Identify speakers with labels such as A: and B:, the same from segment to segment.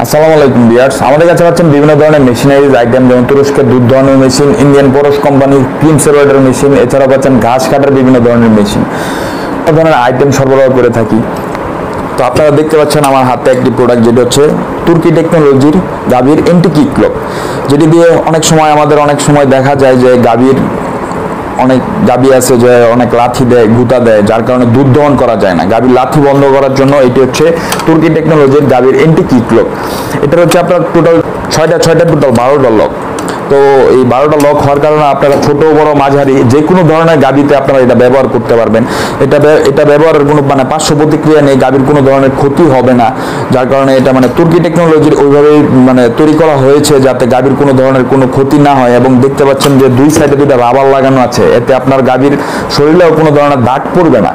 A: আসসালামু আলাইকুম ভিউয়ার্স, আমাদের কাছে পাচ্ছেন বিভিন্ন ধরনের মেশিনারিজ আইটেম, যেমন তুরস্কের দুধ দোহানোর মেশিন, ইন্ডিয়ান পোরস কোম্পানির ক্রিম সেপারেটর মেশিন, এছাড়াও পাচ্ছেন ঘাস কাটার বিভিন্ন ধরনের মেশিন, সব ধরনের আইটেম সরবরাহ করে থাকি। তো আপনারা দেখতে পাচ্ছেন আমার হাতে একটি প্রোডাক্ট, যেটি হচ্ছে তুর্কি টেকনোলজির গাভীর এন্টি কিক লক, যেটি দিয়ে অনেক সময় দেখা যায় যে অনেক গাভী আছে যে অনেক লাথি দেয়, গুতা দেয়, যার কারণে দুধ দহন করা যায় না। গাভীর লাথি বন্ধ করার জন্য এটি হচ্ছে তুর্কি টেকনোলজির গাভীর এন্টি কিক লক। এটা হচ্ছে আপনার টোটাল ছয়টা টোটাল 12টা লক। তো এই 12টা লক হওয়ার কারণে আপনারা ছোট বড় মাঝারি যে কোনো ধরনের গাভীতে আপনারা এটা ব্যবহার করতে পারবেন। এটা ব্যবহারের কোনো পার্শ্ব প্রতিক্রিয়া নেই, গাভীর কোনো ধরনের ক্ষতি হবে না। যার কারণে এটা তুর্কি টেকনোলজির ওইভাবেই তৈরি করা হয়েছে যাতে গাভীর কোনো ধরনের কোনো ক্ষতি না হয়। এবং দেখতে পাচ্ছেন যে দুই সাইডে দুইটা রাবার লাগানো আছে, এতে আপনার গাভীর শরীরেও কোনো ধরনের দাগ পড়বে না।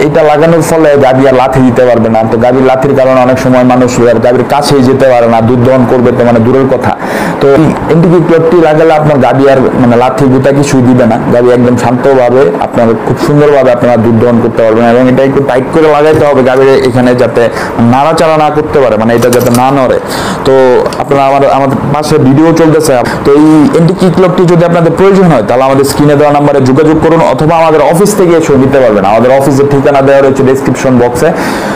A: এটা লাগানোর ফলে গাভী আর লাথি দিতে পারবে না। তো গাভীর লাথির কারণে অনেক সময় মানুষ গাভীর কাছেই যেতে পারে না, দুধ দহন করবে তো দূরের কথা। তো এন্টি কিক লকটি লাগালে আপনার গাভী আর লাথি গুতা কিছুই দিবে না। গাভী একদম শান্তভাবে আপনার খুব সুন্দরভাবে আপনারা দুধ দহন করতে পারবেন। এবং এটা একটু টাইট করে লাগাইতে হবে গাভীর এখানে, যাতে নাড়াচাড়া না করতে পারে, এটা যাতে না নড়ে। তো আপনারা আমাদের পাশে ভিডিও চলতেছে। তো এই এন্টি কিক লকটি যদি আপনাদের প্রয়োজন হয় তাহলে আমাদের স্ক্রিনে দেওয়া নাম্বারে যোগাযোগ করুন, অথবা আমাদের অফিস থেকে এসে নিতে পারবেন। আমাদের অফিসের ঠিকানা দেওয়া রয়েছে ডেসক্রিপশন বক্সে।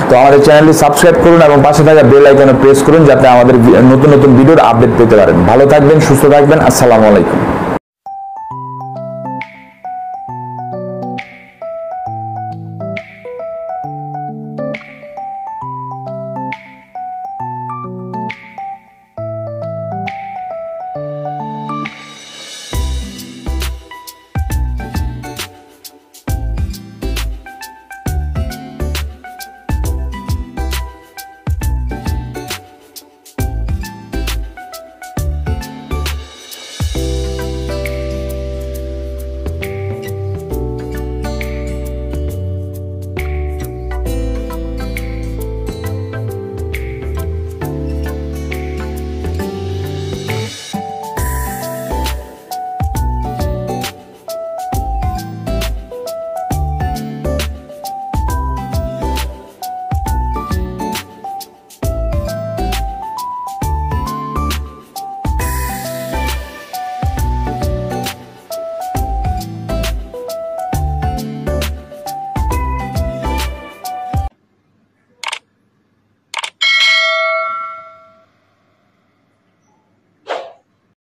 A: তো আমাদের চ্যানেলটি সাবস্ক্রাইব করুন এবং পাশে থাকা বেল আইকনে প্রেস করুন, যাতে আমাদের নতুন নতুন ভিডিওর আপডেট পেতে পারেন। ভালো থাকবেন, সুস্থ থাকবেন। আসসালামু আলাইকুম।